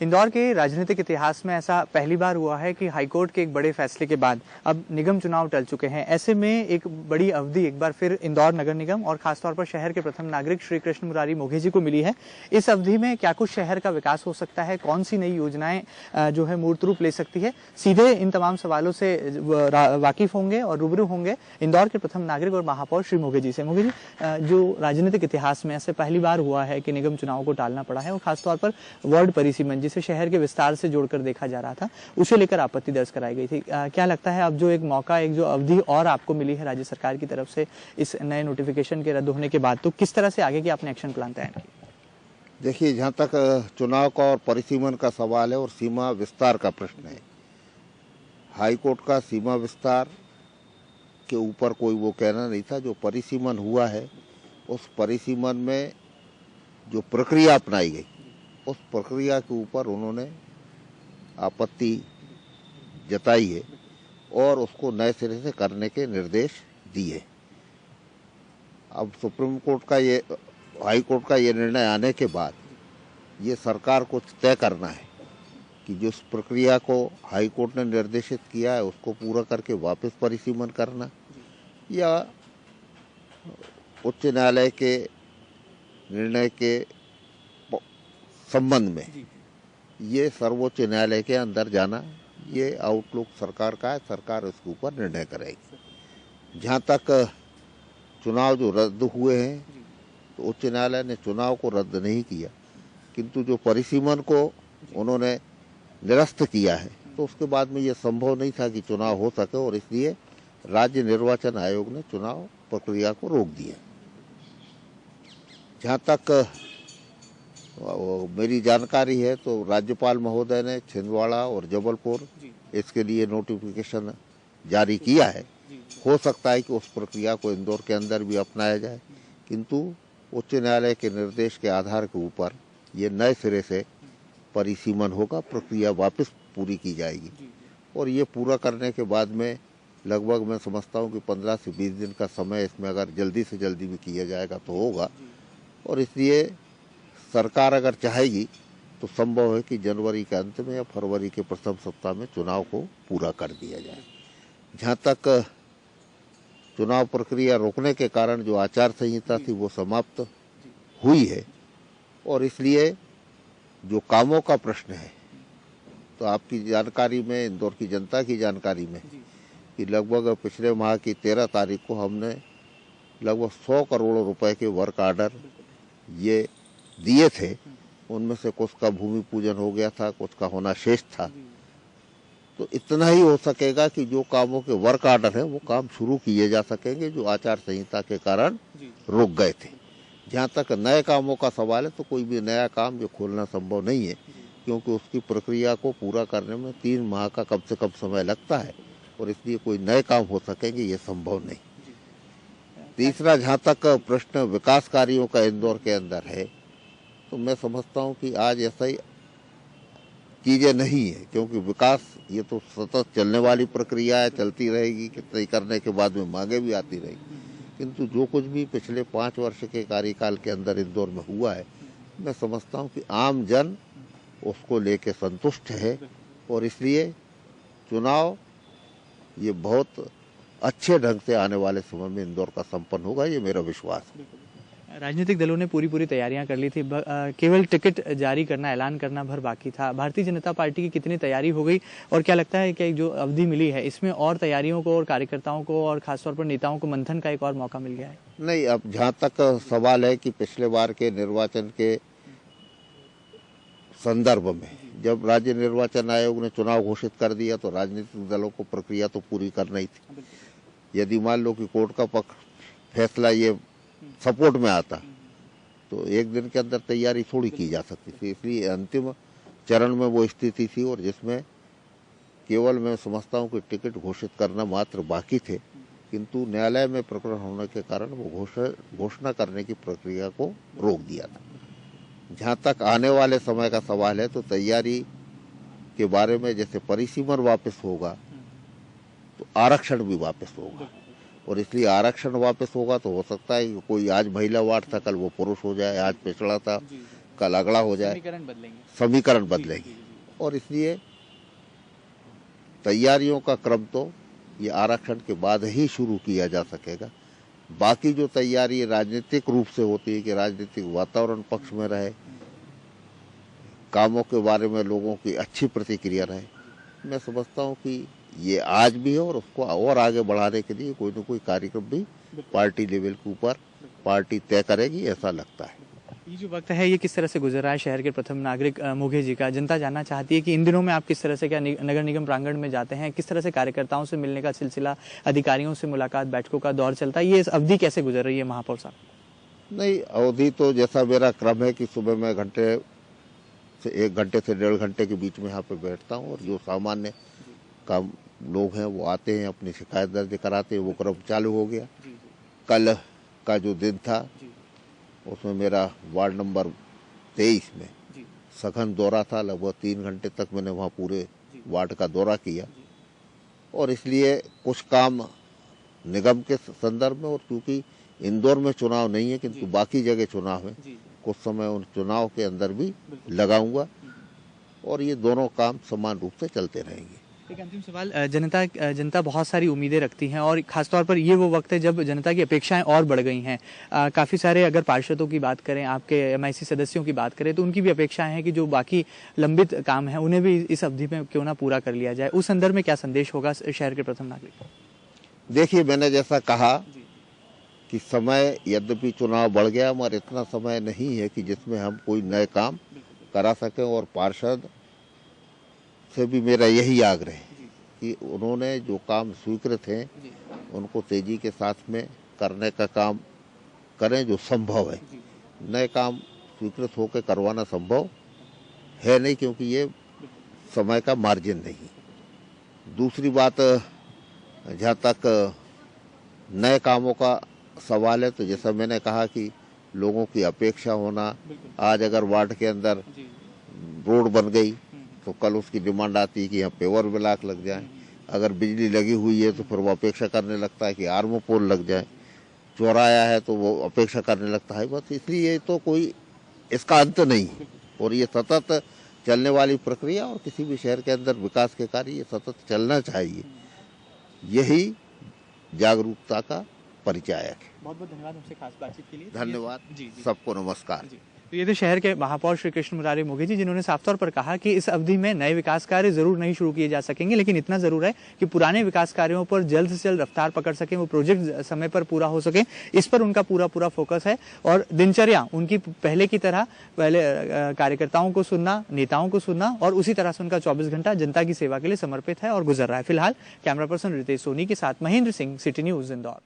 इंदौर के राजनीतिक इतिहास में ऐसा पहली बार हुआ है कि हाईकोर्ट के एक बड़े फैसले के बाद अब निगम चुनाव टल चुके हैं। ऐसे में एक बड़ी अवधि एक बार फिर इंदौर नगर निगम और खासतौर पर शहर के प्रथम नागरिक श्री कृष्ण मुरारी मोघे जी को मिली है। इस अवधि में क्या कुछ शहर का विकास हो सकता है, कौन सी नई योजनाएं जो है मूर्त रूप ले सकती है, सीधे इन तमाम सवालों से वाकिफ होंगे और रूबरू होंगे इंदौर के प्रथम नागरिक और महापौर श्री मोघे जी से। मोघे जी, जो राजनीतिक इतिहास में ऐसे पहली बार हुआ है कि निगम चुनाव को टालना पड़ा है और खासतौर पर वार्ड परिसीमन जिसे शहर के विस्तार से जोड़कर देखा जा रहा था, उसे लेकर आपत्ति दर्ज कराई गई थी। क्या लगता है अब जो एक मौका, एक जो अवधि और आपको मिली है राज्य सरकार की तरफ से इस नए नोटिफिकेशन के रद्द होने के बाद, तो किस तरह से आगे की आपने एक्शन प्लान तैयार किया? देखिए, जहाँ तक चुनाव का और परिसीमन का सवाल है और सीमा विस्तार का प्रश्न है, हाईकोर्ट का सीमा विस्तार के ऊपर कोई वो कहना नहीं था। जो परिसीमन हुआ है उस परिसीमन में जो प्रक्रिया अपनाई गई उस प्रक्रिया के ऊपर उन्होंने आपत्ति जताई है और उसको नए सिरे से करने के निर्देश दिए। अब सुप्रीम कोर्ट का ये, हाई कोर्ट का ये निर्णय आने के बाद ये सरकार को तय करना है कि जिस प्रक्रिया को हाई कोर्ट ने निर्देशित किया है उसको पूरा करके वापस परिसीमन करना या उच्च न्यायालय के निर्णय के संबंध में ये सर्वोच्च न्यायालय के अंदर जाना, ये आउटलुक सरकार का है। सरकार इसके ऊपर निर्णय करेगी। जहाँ तक चुनाव जो रद्द हुए हैं, तो उच्च न्यायालय ने चुनाव को रद्द नहीं किया, किंतु जो परिसीमन को उन्होंने निरस्त किया है, तो उसके बाद में ये संभव नहीं था कि चुनाव हो सके और इसलिए राज्य निर्वाचन आयोग ने चुनाव प्रक्रिया को रोक दिया। जहाँ तक मेरी जानकारी है तो राज्यपाल महोदय ने छिंदवाड़ा और जबलपुर इसके लिए नोटिफिकेशन जारी किया है। हो सकता है कि उस प्रक्रिया को इंदौर के अंदर भी अपनाया जाए, किंतु उच्च न्यायालय के निर्देश के आधार के ऊपर ये नए सिरे से परिसीमन होगा, प्रक्रिया वापस पूरी की जाएगी और ये पूरा करने के बाद में लगभग मैं समझता हूँ कि 15 से 20 दिन का समय इसमें अगर जल्दी से जल्दी भी किया जाएगा तो होगा। और इसलिए सरकार अगर चाहेगी तो संभव है कि जनवरी के अंत में या फरवरी के प्रथम सप्ताह में चुनाव को पूरा कर दिया जाए। जहाँ तक चुनाव प्रक्रिया रोकने के कारण जो आचार संहिता थी वो समाप्त हुई है और इसलिए जो कामों का प्रश्न है, तो आपकी जानकारी में, इंदौर की जनता की जानकारी में, कि लगभग पिछले माह की 13 तारीख को हमने लगभग 100 करोड़ रुपए के वर्क आर्डर ये दिए थे। उनमें से कुछ का भूमि पूजन हो गया था, कुछ का होना शेष था। तो इतना ही हो सकेगा कि जो कामों के वर्क आर्डर है वो काम शुरू किए जा सकेंगे जो आचार संहिता के कारण रुक गए थे। जहाँ तक नए कामों का सवाल है, तो कोई भी नया काम जो खोलना संभव नहीं है, क्योंकि उसकी प्रक्रिया को पूरा करने में 3 माह का कम से कम समय लगता है और इसलिए कोई नए काम हो सकेंगे ये संभव नहीं। तीसरा, जहाँ तक प्रश्न विकास कार्यों का इंदौर के अंदर है, तो मैं समझता हूँ कि आज ऐसा ही चीजें नहीं है, क्योंकि विकास ये तो सतत चलने वाली प्रक्रिया है, चलती रहेगी। तय करने के बाद में मांगे भी आती रहेगी, किंतु जो कुछ भी पिछले 5 वर्ष के कार्यकाल के अंदर इंदौर में हुआ है, मैं समझता हूँ कि आम जन उसको लेके संतुष्ट है और इसलिए चुनाव ये बहुत अच्छे ढंग से आने वाले समय में इंदौर का संपन्न होगा, ये मेरा विश्वास है। राजनीतिक दलों ने पूरी तैयारियां कर ली थी, केवल टिकट जारी करना, ऐलान करना भर बाकी था। भारतीय जनता पार्टी की कितनी तैयारी हो गई और क्या लगता है कि जो अवधि मिली है इसमें और तैयारियों को और कार्यकर्ताओं को और खासतौर पर नेताओं को मंथन का एक और मौका मिल गया है? नहीं, अब जहाँ तक सवाल है कि पिछले बार के निर्वाचन के संदर्भ में जब राज्य निर्वाचन आयोग ने चुनाव घोषित कर दिया तो राजनीतिक दलों को प्रक्रिया तो पूरी करना ही थी। यदि मान लो कि कोर्ट का फैसला ये सपोर्ट में आता तो एक दिन के अंदर तैयारी थोड़ी की जा सकती थी। इसलिए अंतिम चरण में वो स्थिति थी और जिसमें केवल मैं समझता हूँ कि टिकट घोषित करना मात्र बाकी थे, किंतु न्यायालय में प्रकरण होने के कारण वो घोषणा करने की प्रक्रिया को रोक दिया था। जहाँ तक आने वाले समय का सवाल है, तो तैयारी के बारे में जैसे परिसीमन वापस होगा तो आरक्षण भी वापस होगा और इसलिए आरक्षण वापस होगा तो हो सकता है कि कोई आज महिला वार्ड था कल वो पुरुष हो जाए, आज पिछड़ा था कल अगला हो जाए, समीकरण बदलेंगे। और इसलिए तैयारियों का क्रम तो ये आरक्षण के बाद ही शुरू किया जा सकेगा। बाकी जो तैयारी राजनीतिक रूप से होती है कि राजनीतिक वातावरण पक्ष में रहे, कामों के बारे में लोगों की अच्छी प्रतिक्रिया रहे, मैं समझता हूँ कि ये आज भी है और उसको और आगे बढ़ाने के लिए कोई न कोई कार्यक्रम भी पार्टी लेवल के ऊपर पार्टी तय करेगी, ऐसा लगता है। ये जो वक्त है ये किस तरह से गुजर रहा है शहर के प्रथम नागरिक मोघे जी का? जनता जानना चाहती है कि इन दिनों में आप किस तरह से क्या नगर निगम प्रांगण में जाते हैं, किस तरह से कार्यकर्ताओं से मिलने का सिलसिला, अधिकारियों से मुलाकात, बैठकों का दौर चलता है, ये अवधि कैसे गुजर रही है महापौर साहब? नहीं, अवधि तो जैसा मेरा क्रम है कि सुबह में 1 घंटे से 1.5 घंटे के बीच में यहाँ पे बैठता हूँ और जो सामान्य काम लोग हैं वो आते हैं, अपनी शिकायत दर्ज कराते हैं, वो क्रम चालू हो गया। कल का जो दिन था उसमें मेरा वार्ड नंबर 23 में सघन दौरा था, लगभग 3 घंटे तक मैंने वहाँ पूरे वार्ड का दौरा किया। और इसलिए कुछ काम निगम के संदर्भ में, और क्योंकि इंदौर में चुनाव नहीं है किंतु बाकी जगह चुनाव है, कुछ समय उन चुनाव के अंदर भी लगाऊंगा और ये दोनों काम समान रूप से चलते रहेंगे। एक अंतिम सवाल, जनता बहुत सारी उम्मीदें रखती हैं और खासतौर पर ये वो वक्त है जब जनता की अपेक्षाएं और बढ़ गई हैं। काफ़ी सारे अगर पार्षदों की बात करें, आपके MIC सदस्यों की बात करें, तो उनकी भी अपेक्षाएं हैं कि जो बाकी लंबित काम है उन्हें भी इस अवधि में क्यों ना पूरा कर लिया जाए। उस संदर्भ में क्या संदेश होगा शहर के प्रथम नागरिक? देखिए, मैंने जैसा कहा कि समय यद्यपि चुनाव बढ़ गया मगर इतना समय नहीं है कि जिसमें हम कोई नए काम करा सकें। और पार्षद से भी मेरा यही आग्रह है कि उन्होंने जो काम स्वीकृत हैं उनको तेजी के साथ में करने का काम करें जो संभव है। नए काम स्वीकृत होकर करवाना संभव है नहीं, क्योंकि ये समय का मार्जिन नहीं। दूसरी बात, जहाँ तक नए कामों का सवाल है, तो जैसा मैंने कहा कि लोगों की अपेक्षा होना, आज अगर वार्ड के अंदर रोड बन गई तो कल उसकी डिमांड आती है कि यहाँ पेवर ब्लॉक लग जाए। अगर बिजली लगी हुई है तो फिर वो अपेक्षा करने लगता है कि आर्मो पोल लग जाए। चौराया है तो वो अपेक्षा करने लगता है। बस इसलिए तो कोई इसका अंत नहीं है और ये सतत चलने वाली प्रक्रिया, और किसी भी शहर के अंदर विकास के कार्य ये सतत चलना चाहिए। यही जागरूकता का परिचायक है। बहुत बहुत धन्यवाद हमसे खास बातचीत के लिए। धन्यवाद, सबको नमस्कार। तो ये थे शहर के महापौर श्री कृष्ण मुरारी मोघे जी, जिन्होंने साफ तौर पर कहा कि इस अवधि में नए विकास कार्य जरूर नहीं शुरू किए जा सकेंगे, लेकिन इतना जरूर है कि पुराने विकास कार्यों पर जल्द से जल्द रफ्तार पकड़ सकें, वो प्रोजेक्ट समय पर पूरा हो सके, इस पर उनका पूरा फोकस है। और दिनचर्या उनकी पहले की तरह, पहले कार्यकर्ताओं को सुनना, नेताओं को सुनना, और उसी तरह से उनका 24 घंटा जनता की सेवा के लिए समर्पित है और गुजर रहा है। फिलहाल कैमरा पर्सन रितेश सोनी के साथ महेंद्र सिंह, सिटी न्यूज, इंदौर।